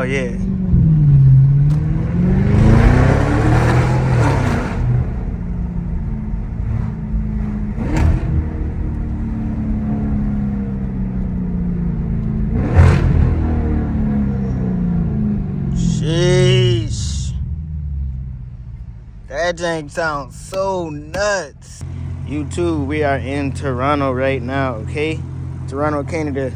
yeah. Sheesh. That jank sounds so nuts. YouTube, we are in Toronto right now, okay? Toronto, Canada.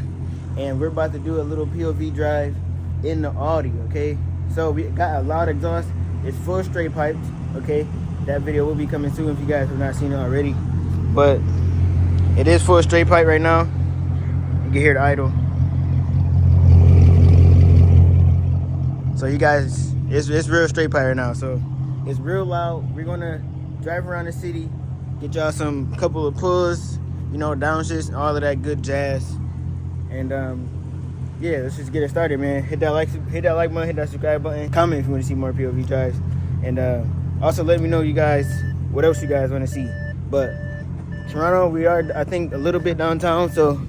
And we're about to do a little POV drive in the Audi, okay? So we got a loud exhaust. It's full straight piped, okay? That video will be coming soon if you guys have not seen it already. But it is full straight pipe right now. You can hear the idle. So you guys, it's real straight pipe right now. So it's real loud. We're gonna drive around the city, get y'all some couple of pulls, you know, downshifts, all of that good jazz. And yeah, let's just get it started, man. Hit that like button, hit that subscribe button, comment if you want to see more POV drives, and also let me know, you guys, what else you guys want to see. But Toronto, we are, I think, a little bit downtown, so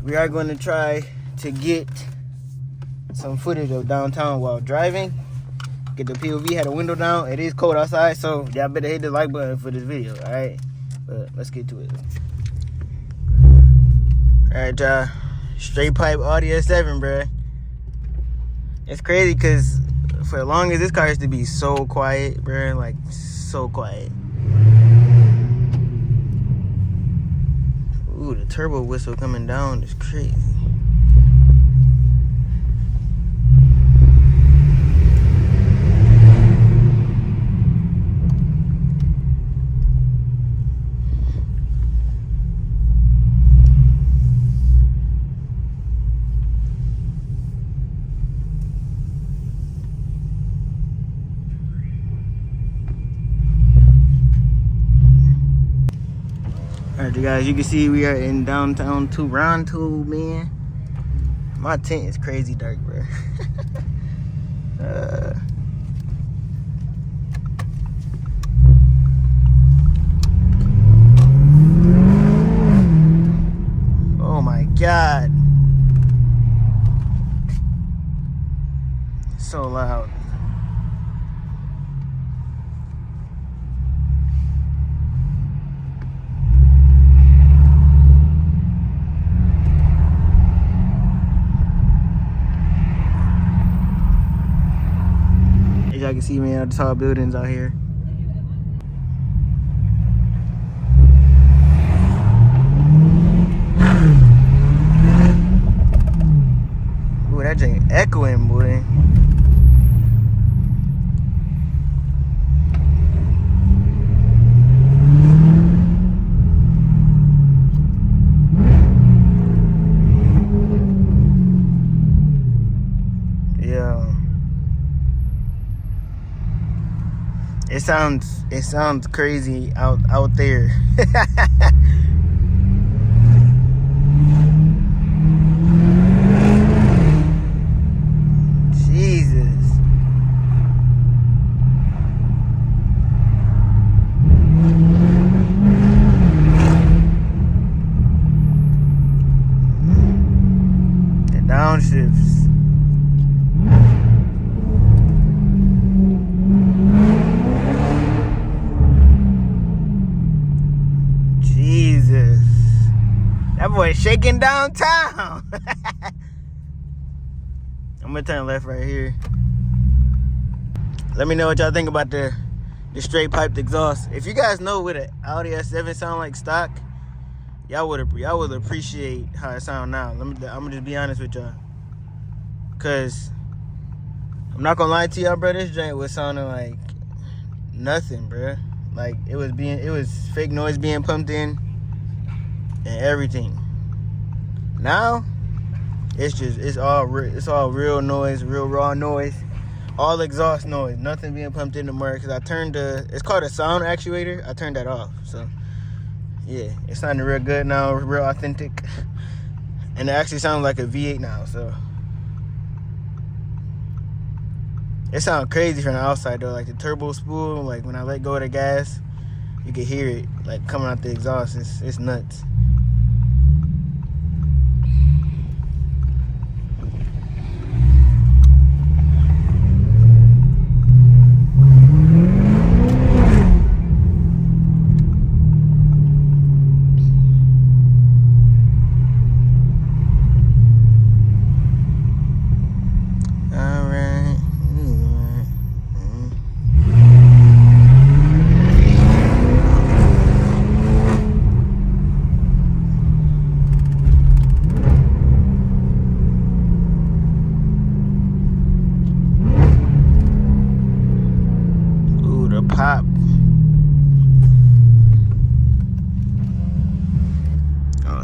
we are going to try to get some footage of downtown while driving. Get the POV, had a window down. It is cold outside, so y'all better hit the like button for this video, all right? But let's get to it. All right, y'all. Straight pipe Audi S7, bruh. It's crazy because for the longest, this car used to be so quiet, bruh. Like, so quiet. Ooh, the turbo whistle coming down is crazy. Alright, you guys, you can see we are in downtown Toronto, man. My tent is crazy dark, bro. Oh my God. It's so loud. Y'all can see, man, all the tall buildings out here. Ooh, that thing echoing, boy. Yeah. It sounds crazy out there. Jesus. The downshifts. Jesus. That boy shaking downtown. I'm gonna turn left right here. Let me know what y'all think about the straight piped exhaust. If you guys know what an Audi S7 sound like stock, y'all would appreciate how it sound now. I'm gonna just be honest with y'all, cause I'm not gonna lie to y'all, bro. This joint was sounding like nothing, bro. Like it was fake noise being pumped in and everything. Now it's all real noise, real raw noise, all exhaust noise, nothing being pumped in the motor. Cause I turned it's called a sound actuator. I turned that off. So yeah, it's sounding real good now, real authentic, and it actually sounds like a V8 now. So it sounds crazy from the outside though, like the turbo spool. Like when I let go of the gas, you can hear it like coming out the exhaust. It's nuts.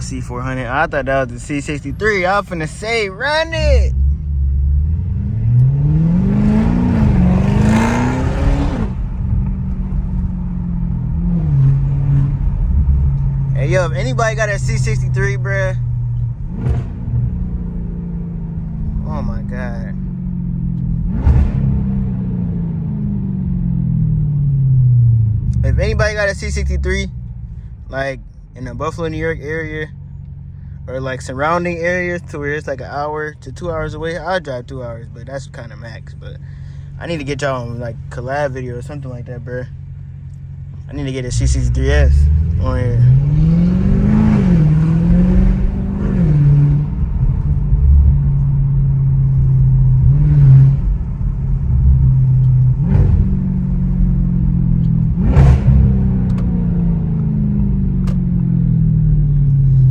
C400. I thought that was the C63. I was finna say, run it. Hey, yo, if anybody got a C63, bruh. Oh, my God. If anybody got a C63, like in the Buffalo, New York area, or like surrounding areas to where it's like an hour to 2 hours away, I'll drive 2 hours, but that's kind of max. But I need to get y'all on like collab video or something like that, bruh. I need to get a C63S on here.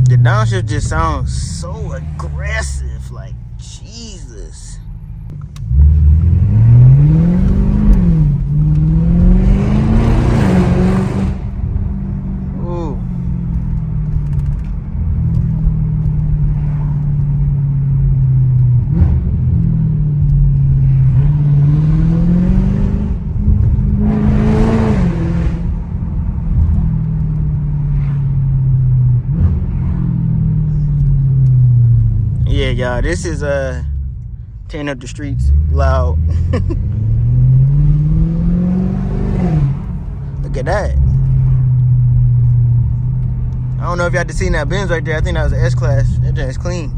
The downshift just sounds so aggressive, like Jesus. Ooh. Yeah, y'all, this is tearing up the streets loud. Look at that. I don't know if y'all just seen that Benz right there. I think that was an S-Class. That thing is clean.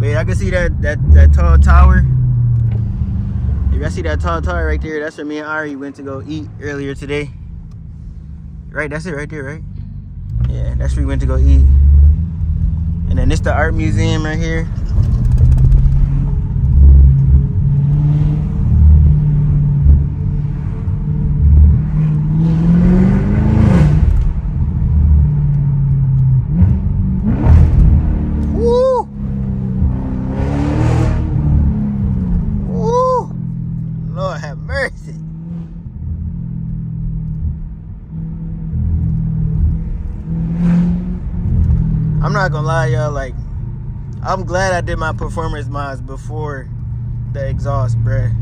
But yeah, I can see that tall tower. If y'all see that tall tower right there, that's where me and Ari went to go eat earlier today. Right, that's it right there, right? Yeah, that's where we went to go eat. And then this the art museum right here. Woo! Woo! Lord have mercy. I'm not gonna lie, y'all, like, I'm glad I did my performance mods before the exhaust, bruh.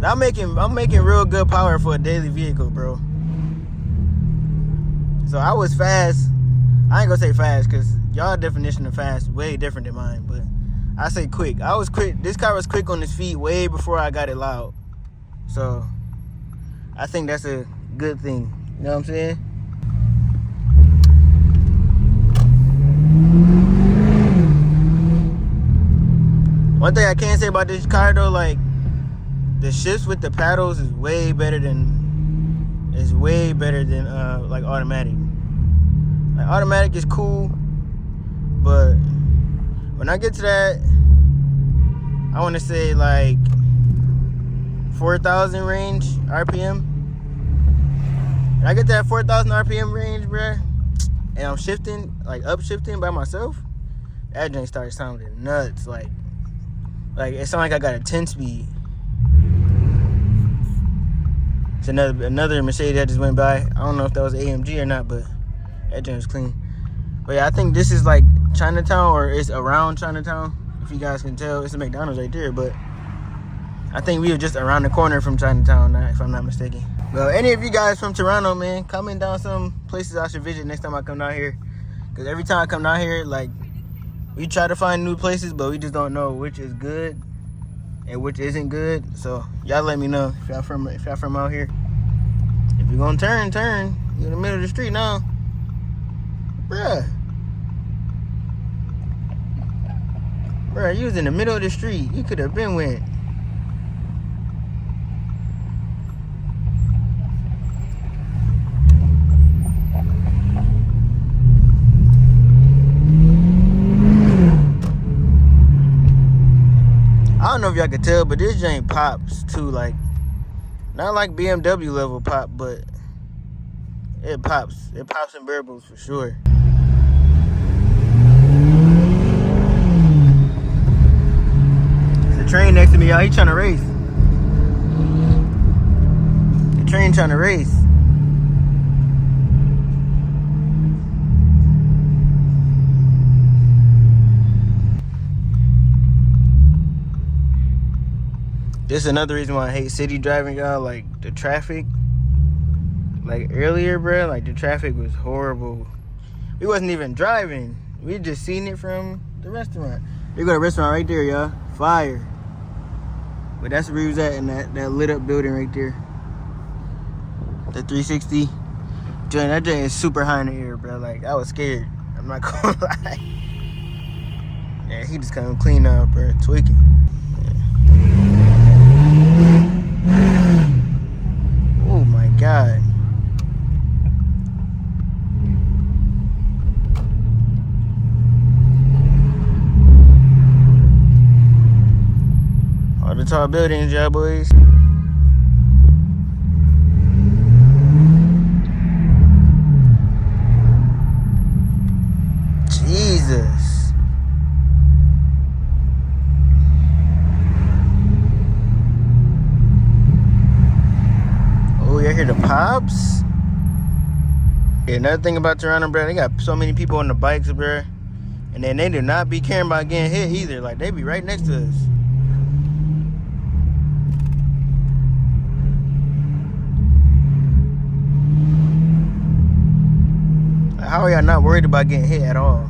I'm making real good power for a daily vehicle, bro. So I was fast. I ain't gonna say fast, cause y'all definition of fast way different than mine, but I say quick. I was quick. This car was quick on its feet way before I got it loud. So I think that's a good thing. You know what I'm saying? One thing I can say about this car though, like the shifts with the paddles is way better than like automatic. Like automatic is cool, but when I get to that, I want to say like 4,000 range RPM. When I get to that 4,000 RPM range, bruh, and I'm shifting, like upshifting by myself, that joint starts sounding nuts. Like it sounds like I got a 10 speed. It's another Mercedes that just went by. I don't know if that was AMG or not, but that joint was clean. But yeah, I think this is like Chinatown, or it's around Chinatown. If you guys can tell, it's a McDonald's right there, but I think we were just around the corner from Chinatown, if I'm not mistaken. Well, any of you guys from Toronto, man, comment down some places I should visit next time I come down here. Because every time I come down here, like, we try to find new places, but we just don't know which is good and which isn't good. So y'all let me know if y'all from out here. If you're gonna turn. You're in the middle of the street now. Bruh, you was in the middle of the street. You could have been went. I don't know if y'all could tell, but this joint pops too, like, not like BMW level pop, but it pops. It pops in burbles for sure. There's a train next to me, y'all. He trying to race. The train trying to race. This is another reason why I hate city driving, y'all. Like, the traffic. Like, earlier, bro, like, the traffic was horrible. We wasn't even driving. We just seen it from the restaurant. They got a restaurant right there, y'all. Fire. But that's where we was at, in that lit up building right there. The 360. Joint, that joint is super high in the air, bro. Like, I was scared. I'm not gonna lie. Yeah, he just come clean up, bro. Tweaking. Oh my God. All the tall buildings, y'all boys. Jesus. Oh, y'all hear the pops? Yeah, another thing about Toronto, bro, they got so many people on the bikes, bro. And then they do not be caring about getting hit either. Like, they be right next to us. Like, how are y'all not worried about getting hit at all?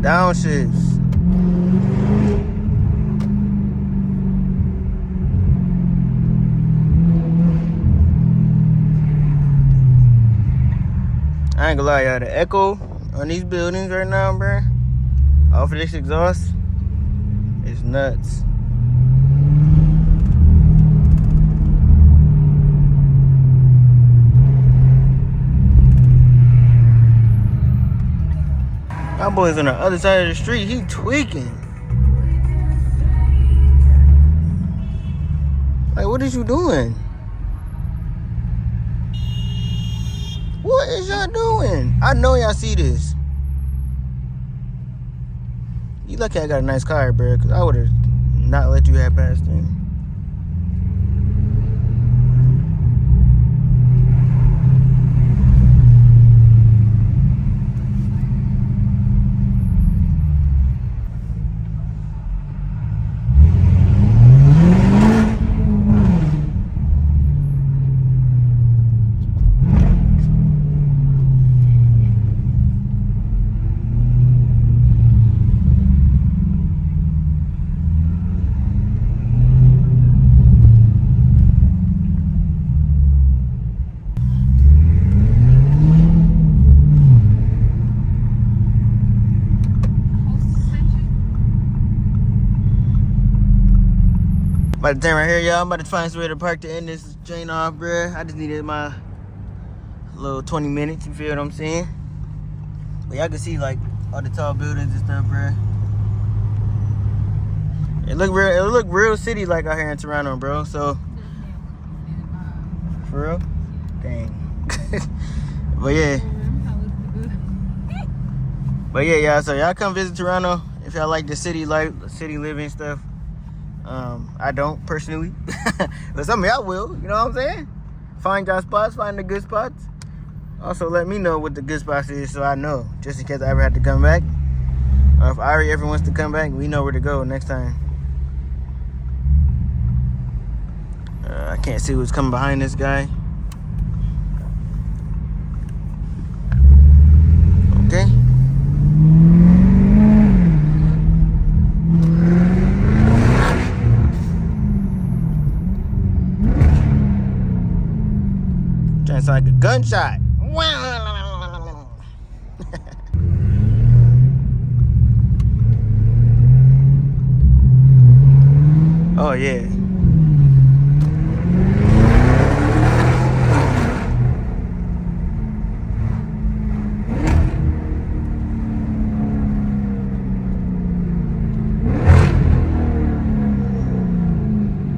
Downshifts. I ain't gonna lie, y'all. The echo on these buildings right now, bruh, off of this exhaust, is nuts. My boy's on the other side of the street. He tweaking. Like, what is you doing? What is y'all doing? I know y'all see this. You lucky I got a nice car, bro, because I would have not let you have past him. About to turn right here, y'all. I'm about to find somewhere to park to end this chain off, bruh. I just needed my little 20 minutes, you feel what I'm saying? But y'all can see, like, all the tall buildings and stuff, bruh. It look real city-like out here in Toronto, bro. So, for real? Dang. But yeah. But yeah, y'all. So y'all come visit Toronto if y'all like the city life, city living stuff. I don't personally, but some of y'all will. You know what I'm saying? Find y'all spots, find the good spots. Also, let me know what the good spots is so I know, just in case I ever have to come back. Or if Ari ever wants to come back, we know where to go next time. I can't see what's coming behind this guy. Okay. It's like a gunshot. Oh yeah.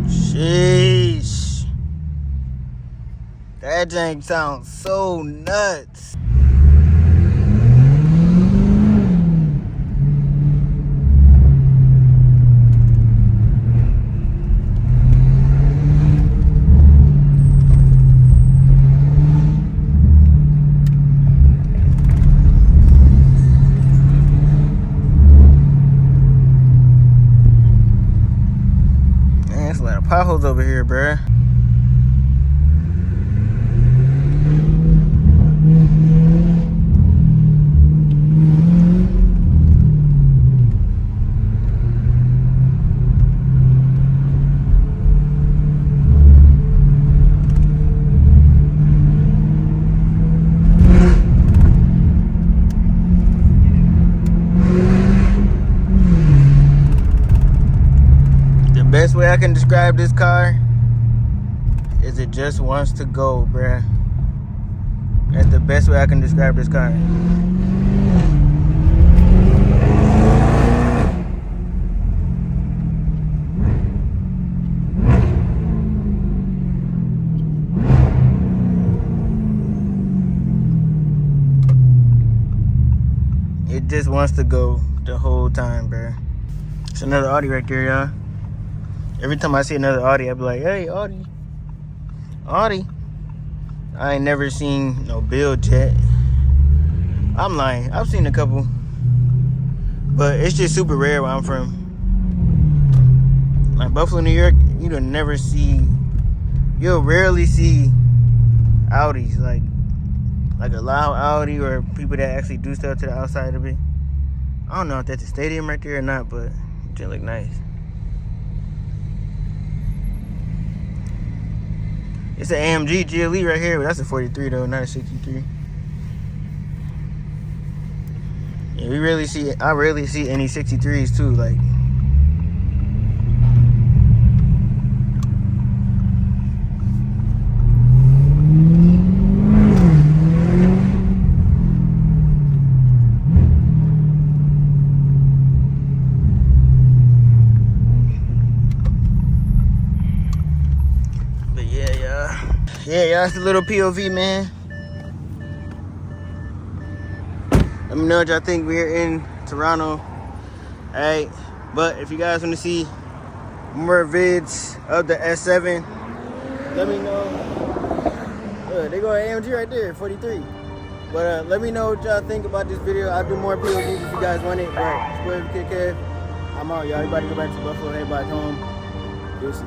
Sheesh. That jank sounds so nuts. Man, it's a lot of potholes over here, bruh. The best way I can describe this car is it just wants to go, bruh. That's the best way I can describe this car. It just wants to go the whole time, bruh. It's another Audi right there, y'all. Every time I see another Audi, I be like, hey, Audi. Audi. I ain't never seen no build jet. I'm lying. I've seen a couple. But it's just super rare where I'm from. Like Buffalo, New York, you'll rarely see Audis. Like a loud Audi or people that actually do stuff to the outside of it. I don't know if that's a stadium right there or not, but it just look nice. It's an AMG GLE right here, but that's a 43 though, not a 63. Yeah, I rarely see any 63s too, like. Yeah, y'all, it's a little POV, man. Let me know what y'all think. We're in Toronto. Alright, but if you guys want to see more vids of the S7, let me know. They go AMG right there, 43. But let me know what y'all think about this video. I'll do more POVs if you guys want it. But it's Kid Kev. I'm out, y'all. Everybody go back to Buffalo. Everybody home. Deuces.